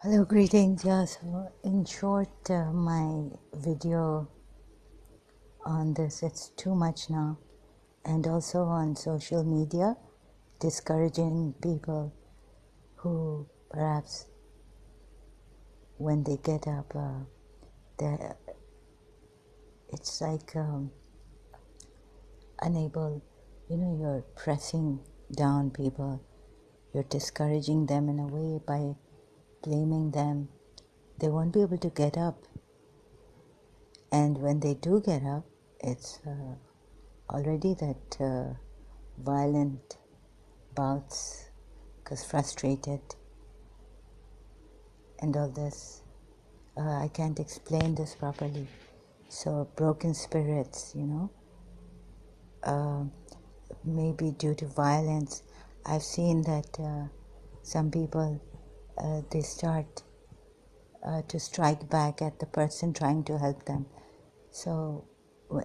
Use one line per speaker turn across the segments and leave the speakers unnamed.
Hello, greetings. Yeah, so in short, my video on this, it's too much now. And also on social media, discouraging people who perhaps when they get up, they're, it's like unable, you're pressing down people. You're discouraging them in a way by blaming them. They won't be able to get up. And when they do get up, it's already that violent bouts because frustrated and all this. I can't explain this properly. So broken spirits, uh, maybe due to violence. I've seen that some people, they start to strike back at the person trying to help them. So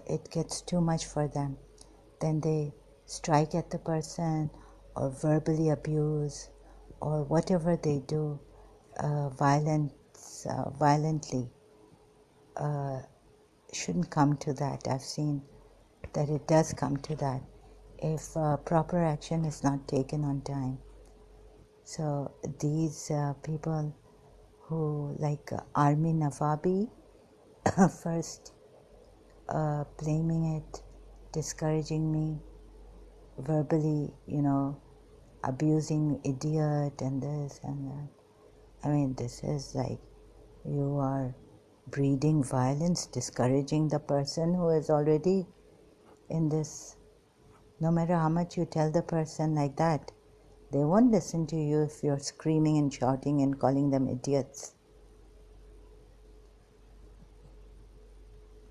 it gets too much for them. Then they strike at the person or verbally abuse or whatever they do violently. Shouldn't come to that. I've seen that it does come to that if proper action is not taken on time. So these people who like Army Navabi first blaming it, discouraging me, verbally, abusing idiot and this and that. I mean, this is like you are breeding violence, discouraging the person who is already in this. No matter how much you tell the person like that, they won't listen to you if you're screaming and shouting and calling them idiots.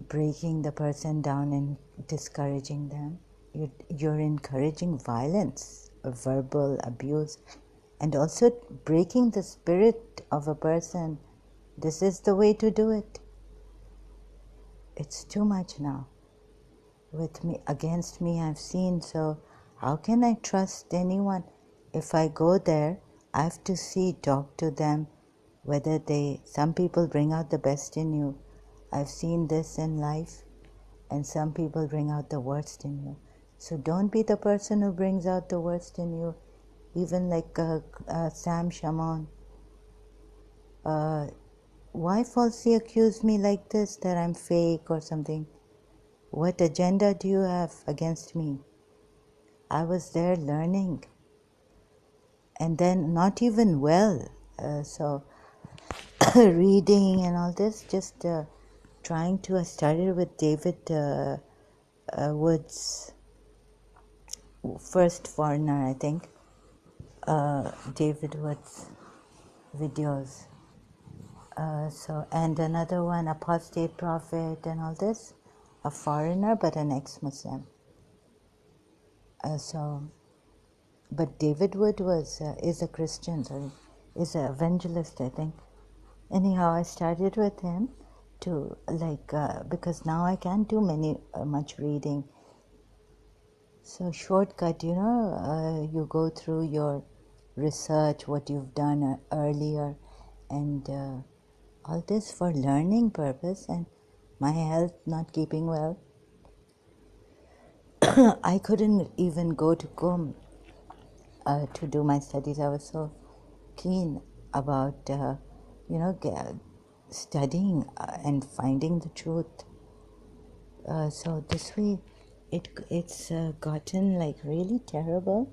Breaking the person down and discouraging them. You're encouraging violence, verbal abuse, and also breaking the spirit of a person. This is the way to do it. It's too much now. With me, against me, I've seen, so how can I trust anyone? If I go there, I have to talk to them, whether some people bring out the best in you. I've seen this in life, and some people bring out the worst in you. So don't be the person who brings out the worst in you. Even like Sam Shamoun. Why falsely accuse me like this, that I'm fake or something? What agenda do you have against me? I was there learning, and then not even well. So reading and all this, just trying to. I started with David Wood's first foreigner, I think. David Wood's videos. And another one, apostate prophet and all this, a foreigner but an ex-Muslim. But David Wood is a Christian, sorry, is an evangelist, I think. Anyhow, I started with him to because now I can't do much reading. So shortcut, you go through your research, what you've done earlier, and all this for learning purpose, and my health not keeping well. I couldn't even go to Qom to do my studies. I was so keen about, studying and finding the truth. So this way, it's gotten like really terrible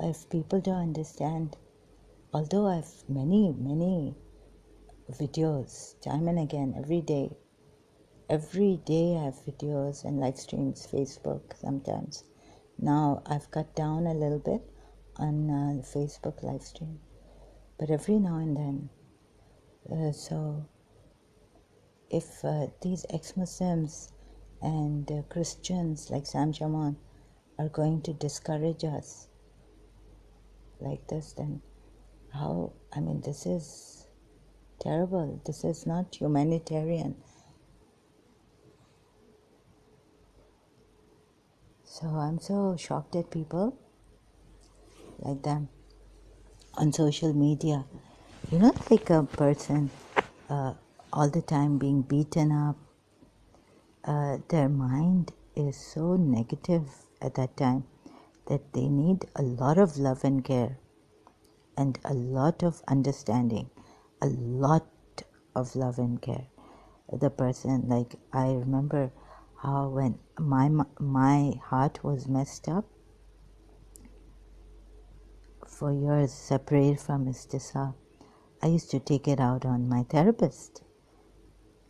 if people don't understand. Although I've many videos, time and again, every day I have videos and live streams, Facebook sometimes. Now I've cut down a little bit on Facebook live stream, but every now and then. So if these ex-Muslims and Christians like Sam Shamoun are going to discourage us like this, then how? I mean, this is terrible. This is not humanitarian. So I'm so shocked at people like them on social media. like a person all the time being beaten up, their mind is so negative at that time that they need a lot of love and care and a lot of understanding, a lot of love and care. The person, like I remember how when my heart was messed up for years, separated from Istisa, I used to take it out on my therapist,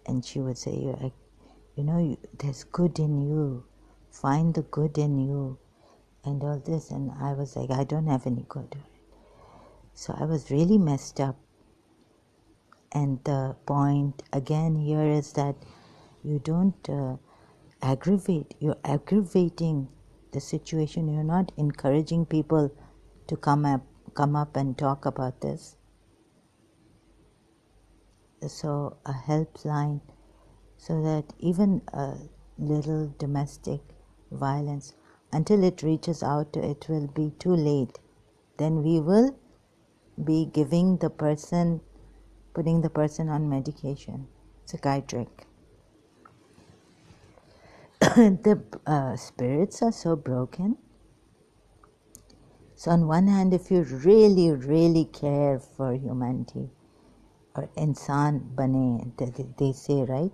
and she would say, there's good in you, find the good in you, and all this. And I was like, I don't have any good. So I was really messed up. And the point again here is that you don't aggravate. You're aggravating the situation. You're not encouraging people to come up and talk about this. So a helpline, so that even a little domestic violence, until it reaches out, it will be too late. Then we will be putting the person on medication, psychiatric. The spirits are so broken. So on one hand, if you really, really care for humanity, or insan bane, they say, right?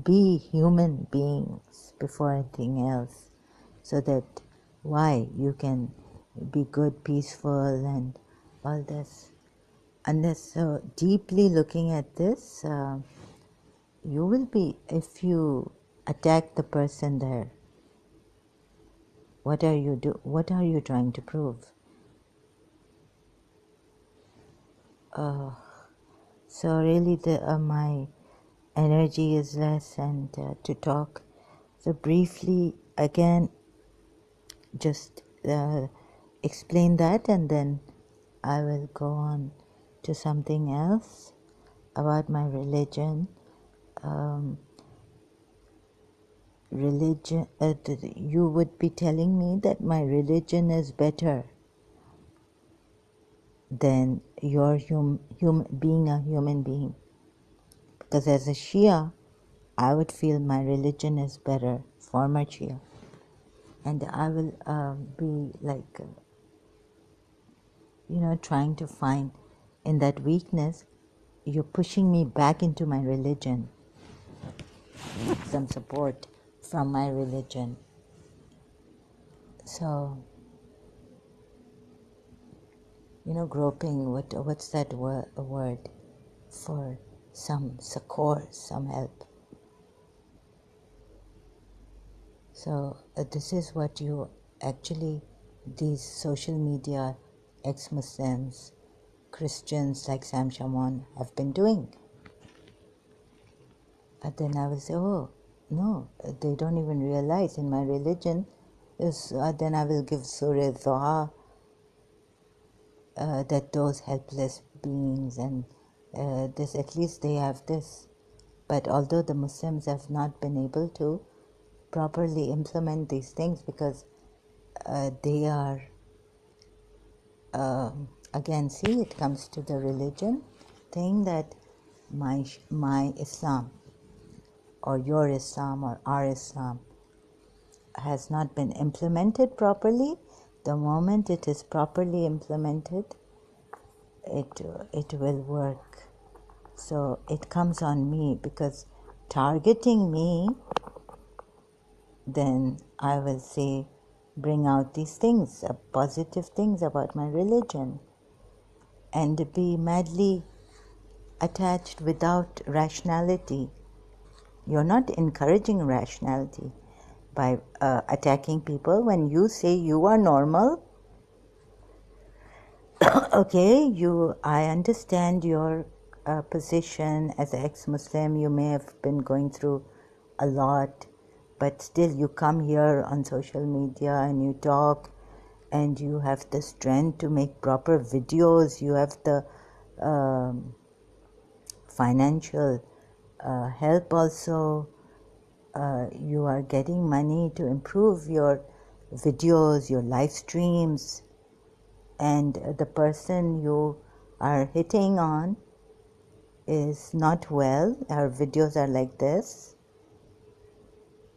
Be human beings before anything else, so that you can be good, peaceful, and all this. Unless so deeply looking at this, you will be, if you attack the person there, what are you trying to prove? So really my energy is less, and to talk. So briefly again, just explain that, and then I will go on to something else about my religion. You would be telling me that my religion is better than your being a human being. Because as a Shia, I would feel my religion is better, former Shia. And I will be like, trying to find in that weakness, you're pushing me back into my religion, some support from my religion. So, groping, what's that word for some succor, some help. So this is what these social media ex-Muslims, Christians like Sam Shamoun have been doing. But then I will say, oh, no, they don't even realize in my religion is, then I will give Surah Dua, that those helpless beings and this, at least they have this. But although the Muslims have not been able to properly implement these things, because they are, again, see, it comes to the religion thing, that my Islam or your Islam or our Islam has not been implemented properly. The moment it is properly implemented, it will work. So it comes on me, because targeting me, then I will say, bring out these things, positive things about my religion, and be madly attached without rationality. You're not encouraging rationality by attacking people. When you say you are normal, okay, I understand your position as an ex-Muslim. You may have been going through a lot, but still you come here on social media and you talk, and you have the strength to make proper videos. You have the financial help also. You are getting money to improve your videos, your live streams, and the person you are hitting on is not well. Our videos are like this,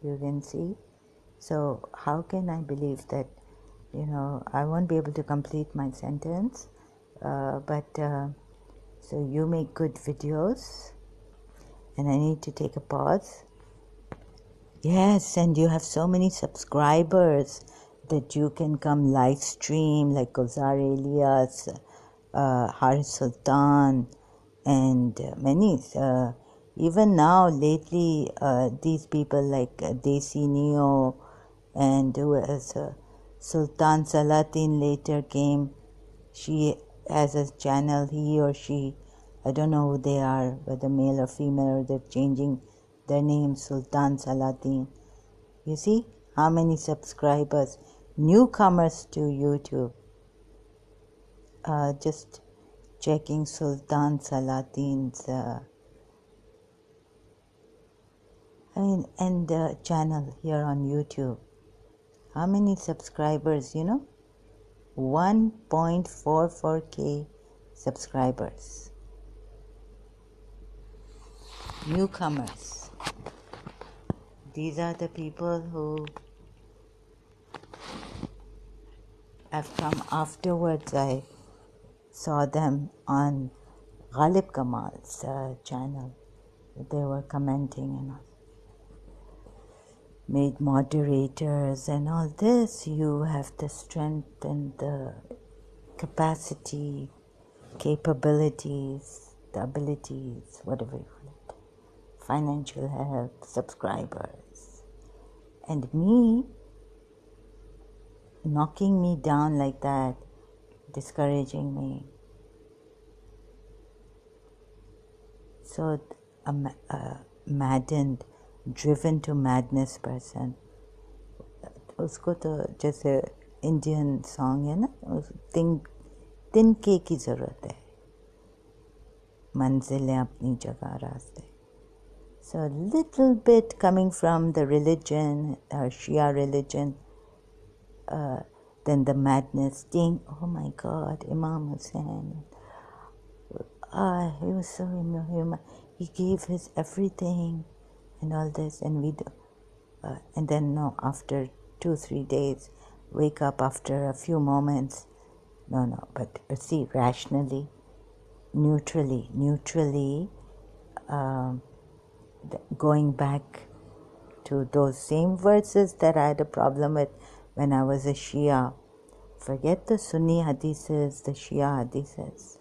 you can see. So how can I believe that, I won't be able to complete my sentence, so you make good videos and I need to take a pause. Yes, and you have so many subscribers that you can come live stream, like Gulzar Elias, Haris Sultan, and many. Even now, lately, these people like Desi Neo and who else, Sultan Salatin later came. She has a channel, he or she, I don't know who they are, whether male or female, or they're changing their name, Sultan Salatin. You see how many subscribers, newcomers to YouTube. Just checking Sultan Salatin's channel here on YouTube. How many subscribers, 1.44k subscribers. Newcomers. These are the people who have come afterwards. I saw them on Ghalib Kamal's channel. They were commenting and all. Made moderators and all this. You have the strength and the capacity, capabilities, the abilities, whatever you call it, financial help, subscribers. And me, knocking me down like that, discouraging me. So a maddened, driven to madness person, उसको तो जैसे Indian song है ना, तिनके की ज़रूरत है, मंजिलें अपनी जगह रास्ते. So a little bit coming from the religion, Shia religion, then the madness thing. Oh my God, Imam Hussein. He was so human. He gave his everything and all this, and and then after 2-3 days, wake up after a few moments. No, but see, rationally, neutrally, going back to those same verses that I had a problem with when I was a Shia. Forget the Sunni hadiths, the Shia hadiths.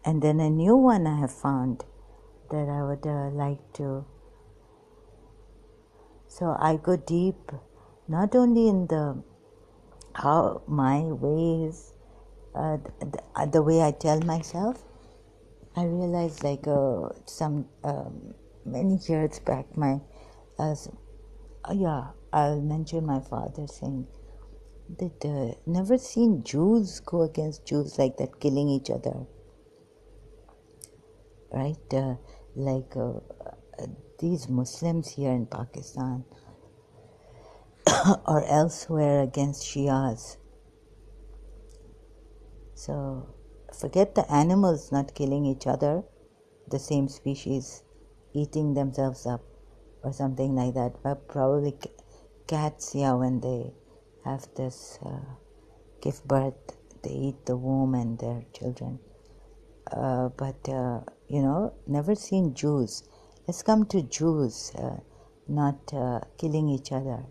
And then a new one I have found that I would like to. So I go deep, not only in how my ways, the way I tell myself. I realized many years back, I'll mention my father saying that never seen Jews go against Jews like that, killing each other. Right? These Muslims here in Pakistan or elsewhere against Shias. So forget the animals not killing each other, the same species eating themselves up or something like that. But probably cats, when they have this give birth, they eat the womb and their children. But never seen Jews. Let's come to Jews not killing each other.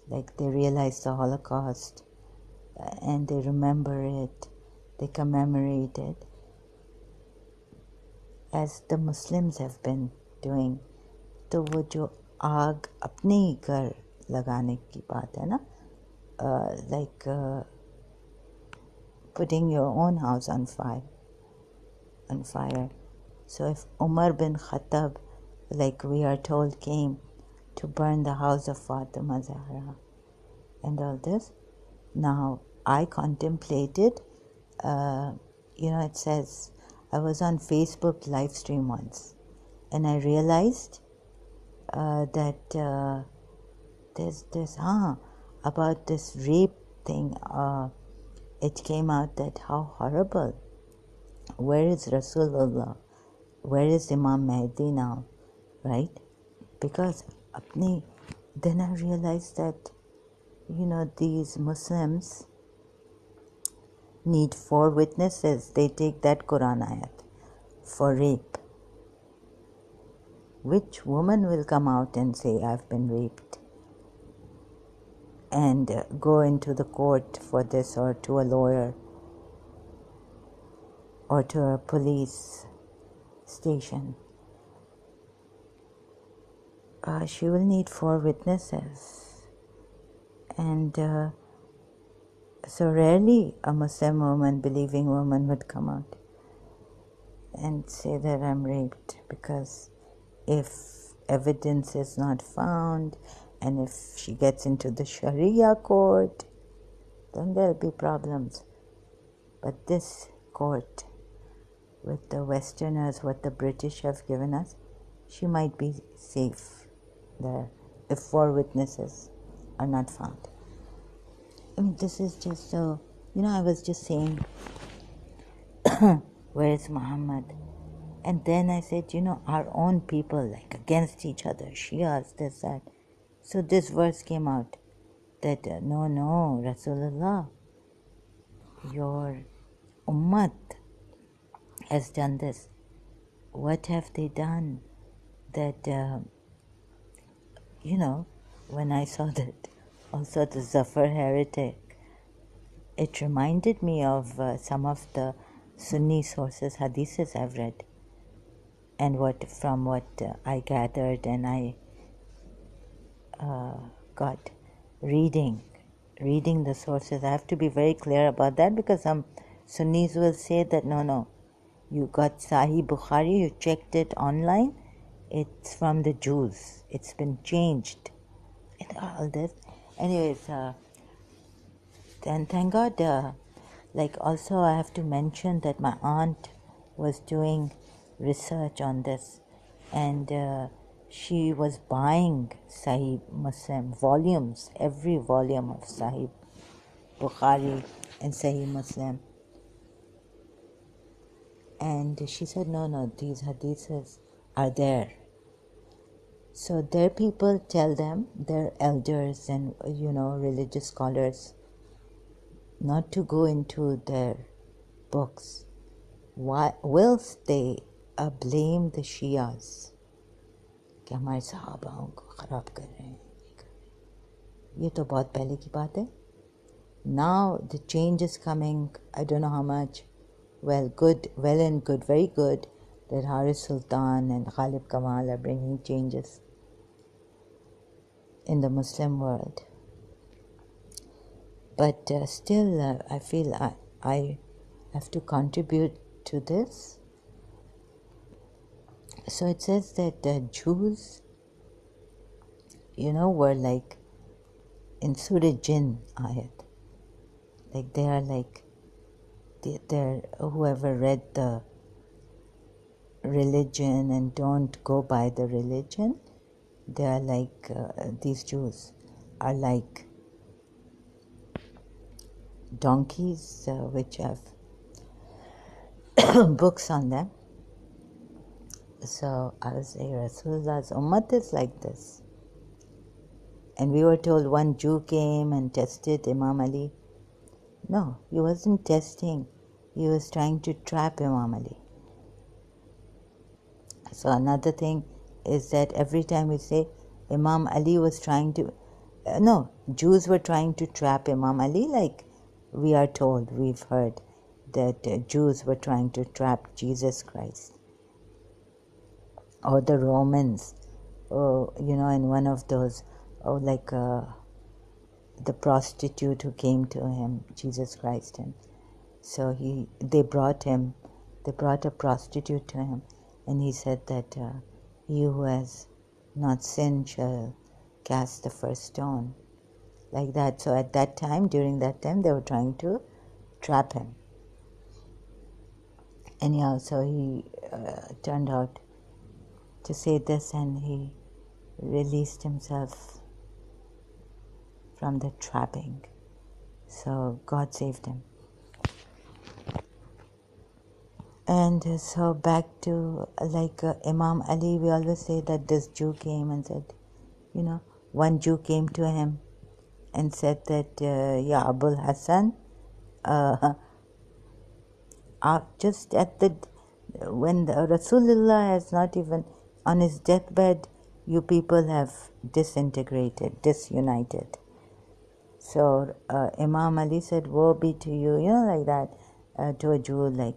Like they realize the Holocaust and they remember it, they commemorate it, as the Muslims have been doing. तो वो जो आग अपने ही घर लगाने की बात है ना, like putting your own house on fire. So if Umar bin Khattab, like we are told, came to burn the house of Fatima Zahra and all this, now I contemplated, it says, I was on Facebook live stream once and I realized that there's about this rape thing it came out that how horrible. Where is Rasulullah? Where is Imam Mahdi now? Right? Because then I realized that, these Muslims need 4 witnesses. They take that Quran ayat for rape. Which woman will come out and say, I've been raped? And go into the court for this, or to a lawyer, or to a police station. She will need 4 witnesses. And so rarely a Muslim woman, believing woman, would come out and say that I'm raped, because if evidence is not found, and if she gets into the Sharia court, then there'll be problems. But this court, with the Westerners, what the British have given us, she might be safe there if 4 witnesses are not found. I mean, this is just so, I was just saying, where is Muhammad? And then I said, our own people, like against each other, Shias, this, that. So this verse came out that, no, Rasulullah, your Ummat has done this. What have they done? That, when I saw that, also the Zafar heretic, it reminded me of some of the Sunni sources, hadiths I've read, and from what I gathered, and I got reading the sources. I have to be very clear about that, because some Sunnis will say that no, you got Sahih Bukhari, you checked it online, it's from the Jews, it's been changed, and all this. Anyways, then thank God, also I have to mention that my aunt was doing research on this, and she was buying Sahih Muslim volumes, every volume of Sahih Bukhari and Sahih Muslim. And she said, no, these hadiths are there. So their people tell them, their elders and, religious scholars, not to go into their books, whilst they blame the Shias कि हमारे सहाबाओं को ख़राब कर रहे हैं, ये तो बहुत पहले की बात है. Now the change is coming, I don't know how much. Well and good, very good that Haris Sultan and Ghalib Kamal are bringing changes in the Muslim world. But still, I feel I have to contribute to this. So it says that the Jews, were like in Surah Jinn ayat, like they are like, they're whoever read the religion and don't go by the religion, they are like, these Jews are like donkeys which have books on them. So I was saying, Rasulullah's Ummat is like this. And we were told one Jew came and tested Imam Ali. No, he wasn't testing. He was trying to trap Imam Ali. So another thing is that every time we say Imam Ali was trying to, Jews were trying to trap Imam Ali, like we are told, we've heard that Jews were trying to trap Jesus Christ. Or the Romans, in one of those, the prostitute who came to him, Jesus Christ, and so they brought a prostitute to him, and he said that he who has not sinned shall cast the first stone, like that. So at that time, during that time, they were trying to trap him. Anyhow, so he turned out to say this, and he released himself from the trapping. So God saved him. And so back to Imam Ali, we always say that this Jew came and said, one Jew came to him and said that, Ya Abul Hassan, just when the Rasulullah has not even on his deathbed, you people have disintegrated, disunited. So Imam Ali said, woe be to you, like that, to a Jew, like,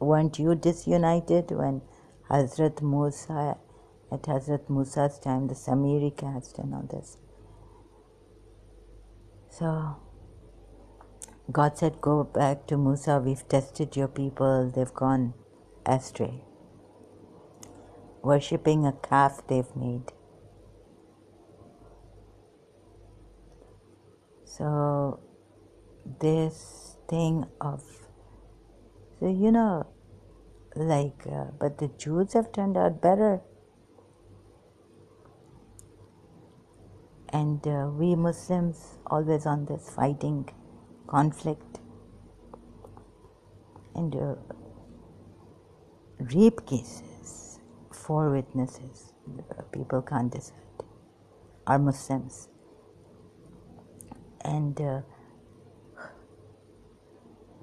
weren't you disunited when at Hazrat Musa's time, the Samiri caste and all this? So God said, go back to Musa, we've tested your people, they've gone astray, worshipping a calf they've made. So this thing of, but the Jews have turned out better. And we Muslims always on this fighting, conflict, and rape cases, 4 witnesses, people can't decide, are Muslims.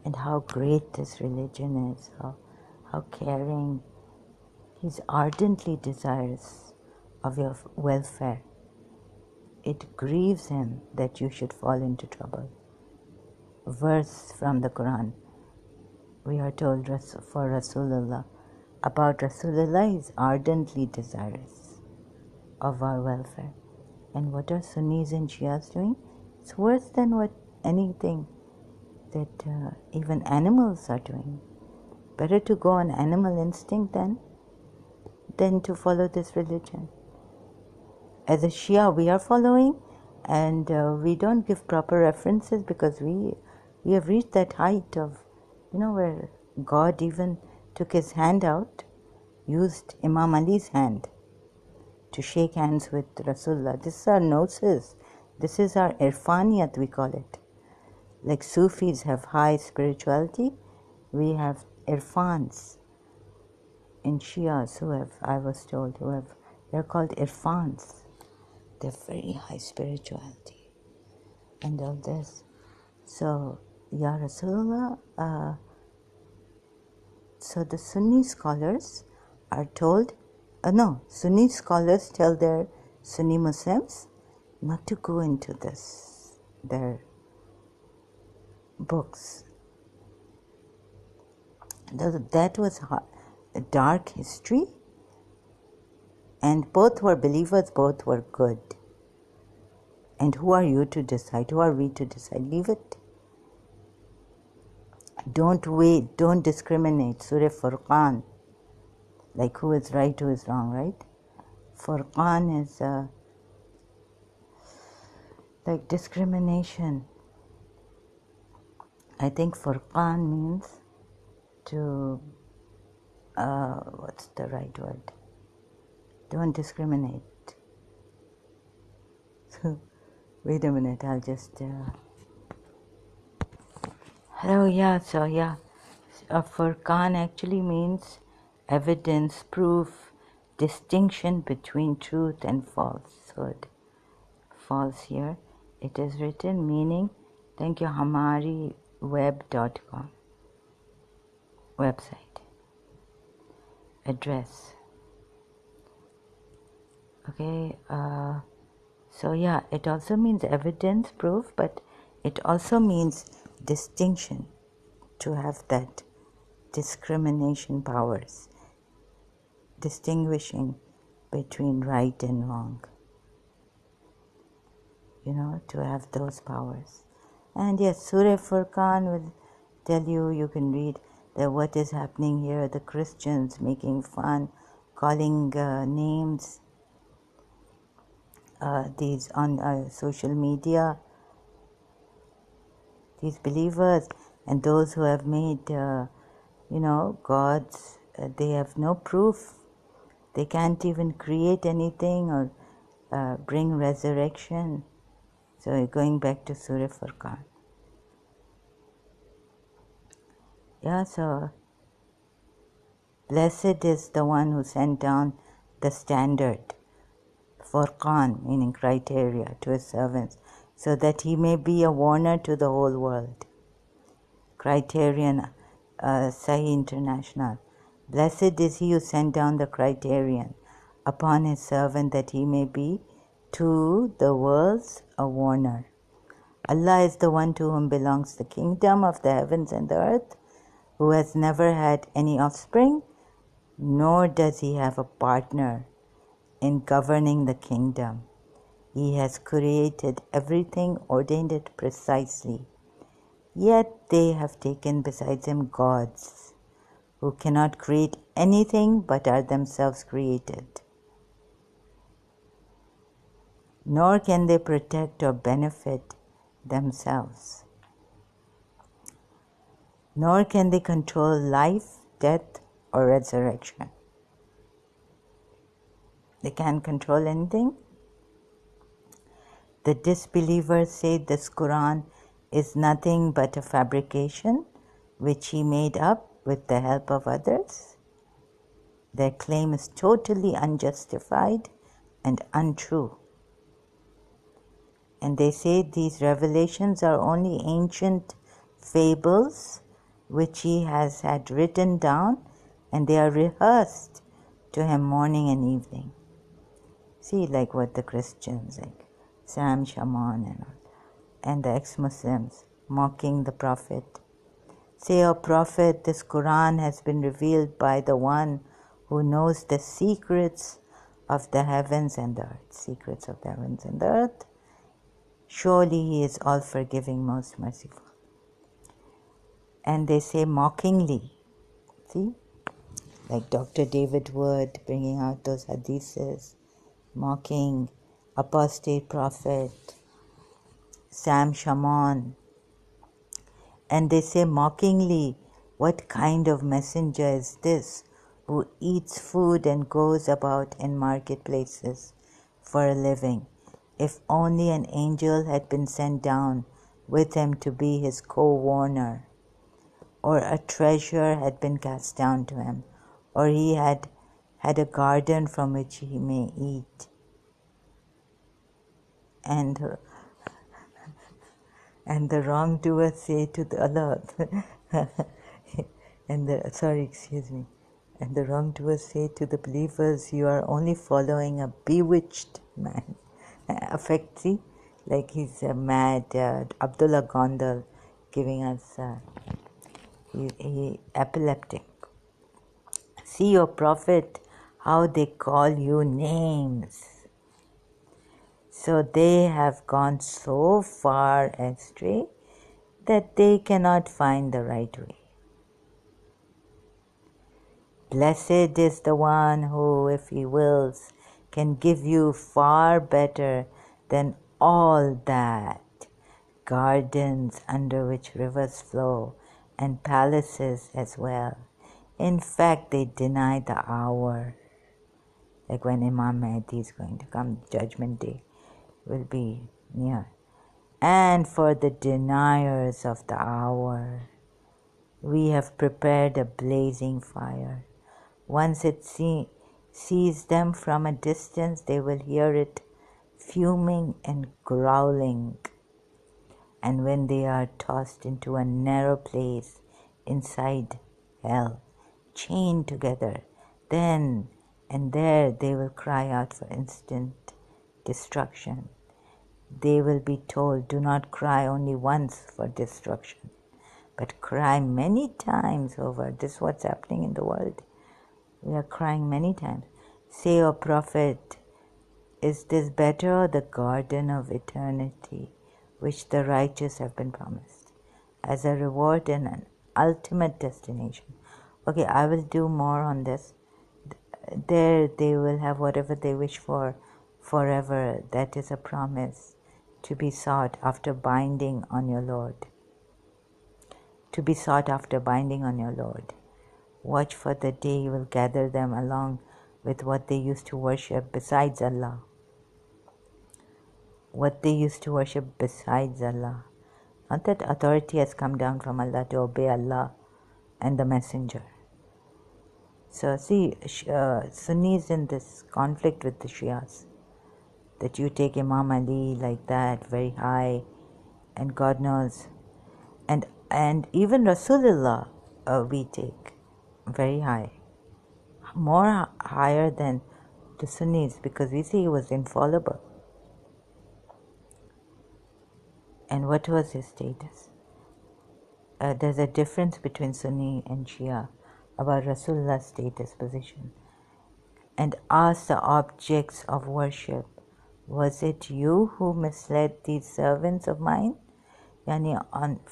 And how great this religion is, how caring. He's ardently desirous of your welfare. It grieves him that you should fall into trouble. Verse from the Quran, we are told for Rasulullah, about Rasulullah, is ardently desirous of our welfare. And what are Sunnis and Shias doing? It's worse than what anything that even animals are doing. Better to go on animal instinct than to follow this religion. As a Shia, we are following, and we don't give proper references because we have reached that height of, where God even took his hand out, used Imam Ali's hand to shake hands with Rasulullah. This is our gnosis. This is our irfaniyat, we call it. Like Sufis have high spirituality, we have irfans in Shias I was told, they're called irfans. They're very high spirituality and all this. So, Ya Rasulullah, so the Sunni scholars are told, Sunni scholars tell their Sunni Muslims not to go into their books. That was a dark history, and both were believers, both were good. And who are you to decide? Who are we to decide? Leave it. Don't discriminate. Surah Furqan, like who is right, who is wrong, right? Furqan is like discrimination. I think Furqan means to, what's the right word? Don't discriminate. Wait a minute, I'll just... Furqan actually means evidence, proof, distinction between truth and falsehood. False here. It is written, meaning, thank you, hamariweb.com website. Address. Okay, it also means evidence, proof, but it also means distinction, to have that discrimination powers, distinguishing between right and wrong, to have those powers. And yes, Surah Furqan will tell you, you can read that what is happening here, the Christians making fun, calling names, these on social media, these believers, and those who have made, gods, they have no proof. They can't even create anything or bring resurrection. So going back to Surah Furqan. Yeah, so Blessed is the one who sent down the standard, Furqan, meaning criteria, to his servants, so that he may be a warner to the whole world. Criterion, Sahih International. Blessed is he who sent down the criterion upon his servant that he may be to the worlds a warner. Allah is the one to whom belongs the kingdom of the heavens and the earth, who has never had any offspring, nor does he have a partner in governing the kingdom. He has created everything, ordained it precisely. Yet they have taken besides him gods, who cannot create anything but are themselves created. Nor can they protect or benefit themselves. Nor can they control life, death, or resurrection. They can't control anything. The disbelievers say this Quran is nothing but a fabrication which he made up with the help of others. Their claim is totally unjustified and untrue. And they say these revelations are only ancient fables which he has had written down, and they are rehearsed to him morning and evening. See, like what the Christians, like Sam Shaman and the ex-Muslims mocking the Prophet. Say, O Prophet, this Quran has been revealed by the one who knows the secrets of the heavens and the earth. Secrets of the heavens and the earth. Surely he is all forgiving, most merciful. And they say mockingly, see, like Dr. David Wood bringing out those hadiths, mocking apostate prophet, Sam Shaman. And they say mockingly, what kind of messenger is this who eats food and goes about in marketplaces for a living? If only an angel had been sent down with him to be his co-warner, or a treasure had been cast down to him, or he had a garden from which he may eat. And the wrongdoers say to the Allah, and the wrongdoers say to the believers, you are only following a bewitched man. See, like he's a mad Abdullah Gondal giving us he epileptic. See, O Prophet, how they call you names. So they have gone so far astray that they cannot find the right way. Blessed is the one who, if he wills, can give you far better than all that, gardens under which rivers flow, and palaces as well. In fact, they deny the hour. Like when Imam Mahdi is going to come, Judgment Day will be near. And for the deniers of the hour, we have prepared a blazing fire. Once it sees them from a distance, they will hear it fuming and growling. And when they are tossed into a narrow place inside hell, chained together, then and there they will cry out for instant destruction. They will be told, do not cry only once for destruction, but cry many times over. This is what's happening in the world. We are crying many times. Say, O Prophet, is this better or the garden of eternity, which the righteous have been promised, as a reward and an ultimate destination? Okay, I will do more on this. There they will have whatever they wish for forever. That is a promise to be sought after binding on your Lord. To be sought after binding on your Lord. Watch for the day you will gather them along with what they used to worship besides Allah. What they used to worship besides Allah. Not that authority has come down from Allah to obey Allah and the Messenger. So see, Sunnis in this conflict with the Shias, that you take Imam Ali like that, very high, and God knows, and even Rasulullah we take very high, more higher than the Sunnis, because we see he was infallible. And what was his status? There's a difference between Sunni and Shia about Rasulullah's status, position. And asked the objects of worship, was it you who misled these servants of mine? Yani,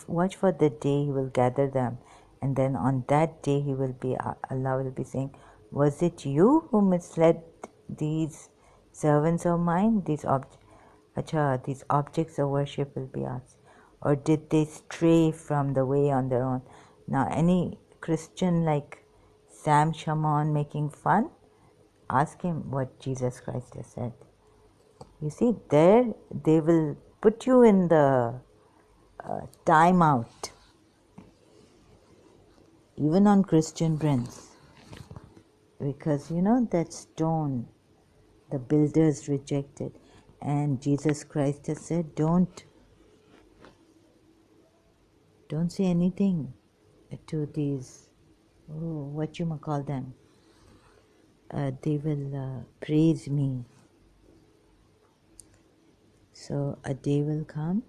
watch for the day he will gather them, and then on that day Allah will be saying, was it you who misled these servants of mine? These objects of worship will be asked. Or did they stray from the way on their own? Now, any Christian like Sam Shamoun making fun, ask him what Jesus Christ has said. You see, there they will put you in the time out, even on Christian Prince, because that stone the builders rejected, and Jesus Christ has said, don't say anything to these, what you might call them, they will praise me. So a day will come,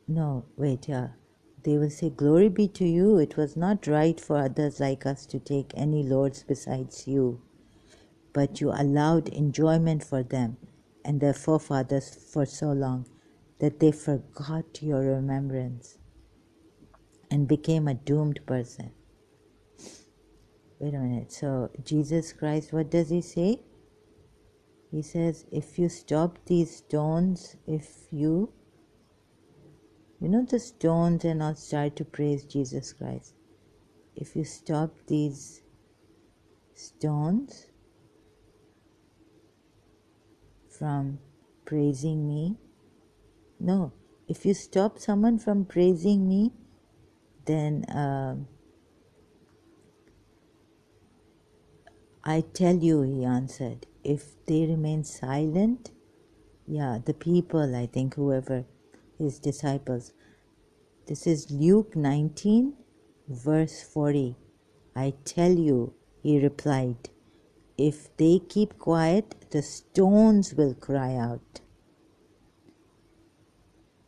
they will say, glory be to you, it was not right for others like us to take any lords besides you, but you allowed enjoyment for them and their forefathers for so long that they forgot your remembrance and became a doomed person. Wait a minute, so Jesus Christ, what does he say? He says, if you stop these stones, the stones and all start to praise Jesus Christ. If you stop these stones from praising me, if you stop someone from praising me, then I tell you, he answered, if they remain silent, the people, I think, whoever, his disciples. This is Luke 19, verse 40. I tell you, he replied, if they keep quiet, the stones will cry out.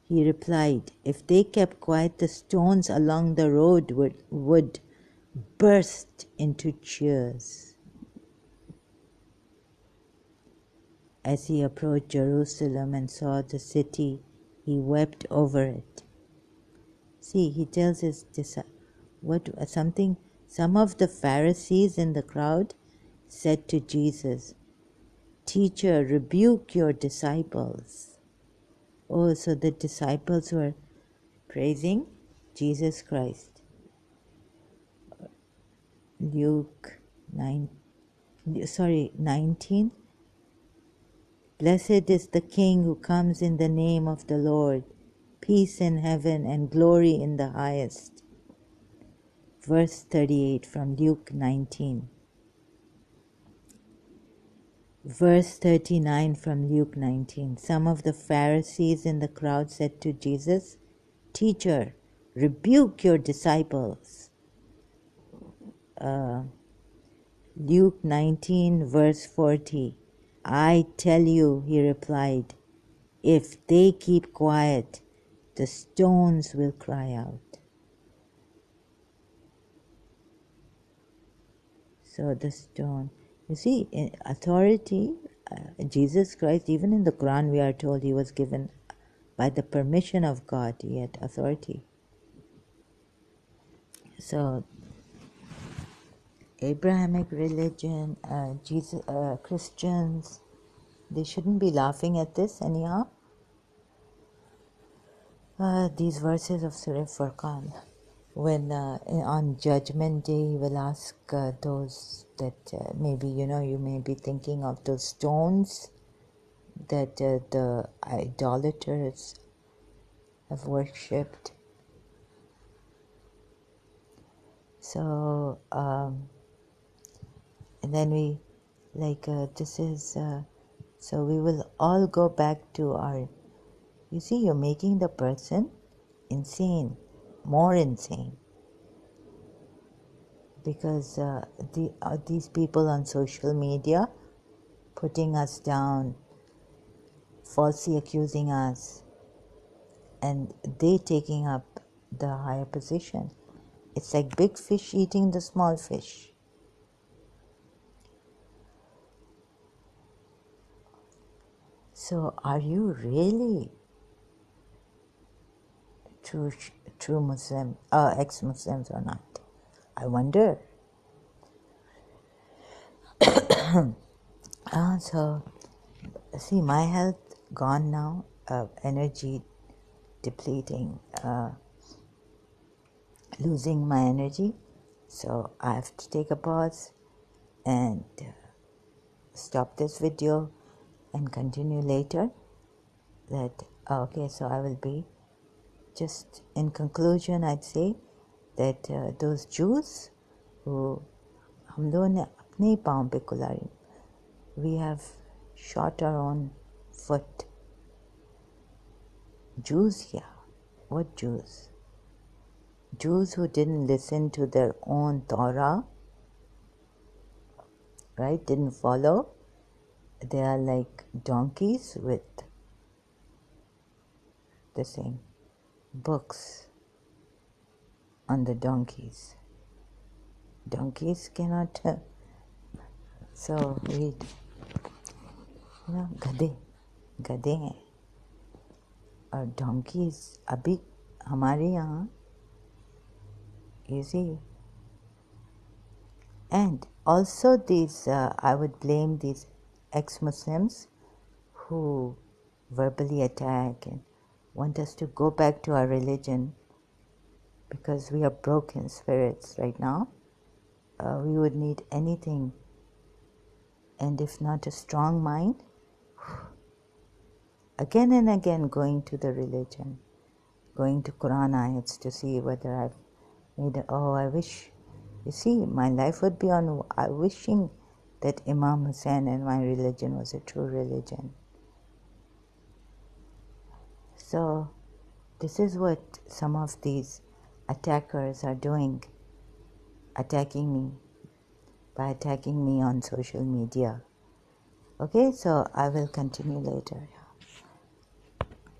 He replied, if they kept quiet, the stones along the road would burst into cheers. As he approached Jerusalem and saw the city, he wept over it. See, he tells his disciples, some of the Pharisees in the crowd said to Jesus, teacher, rebuke your disciples. Oh, so the disciples were praising Jesus Christ. Luke 19. Blessed is the King who comes in the name of the Lord. Peace in heaven and glory in the highest. Verse 38 from Luke 19. Verse 39 from Luke 19. Some of the Pharisees in the crowd said to Jesus, teacher, rebuke your disciples. Luke 19 verse 40. I tell you, he replied, if they keep quiet, the stones will cry out. So the stone, you see, in authority, Jesus Christ, even in the Quran we are told he was given by the permission of God, he had authority. So Abrahamic religion, Christians, they shouldn't be laughing at this anyhow. These verses of Surah Furqan, when on Judgment Day he will ask those that maybe you may be thinking of those stones that the idolaters have worshipped. So And then so we will all go back to our, you see, you're making the person insane, more insane. Because these people on social media putting us down, falsely accusing us, and they taking up the higher position. It's like big fish eating the small fish. So are you really true Muslim, ex-Muslims or not? I wonder. So see, my health gone now, energy depleting, losing my energy. So I have to take a pause and stop this video and continue later. So I will be, just in conclusion, I'd say that those Jews who हम लोगों ने अपने ही पाँव पे कुल्हाड़ी, we have shot our own foot. Jews, yeah. What Jews? Jews who didn't listen to their own Torah, right? Didn't follow. They are like donkeys with the same books on the donkeys. Donkeys cannot. So read. गधे गधे हैं और donkeys अभी हमारे यहाँ, you see. And also these, I would blame these ex-Muslims who verbally attack and want us to go back to our religion because we are broken spirits right now. We would need anything, and if not a strong mind, again and again going to the religion, going to Quran ayats to see whether I've made I wish, you see, my life would be on wishing that Imam Hussein and my religion was a true religion. So this is what some of these attackers are doing, attacking me by attacking me on social media. Okay, so I will continue later.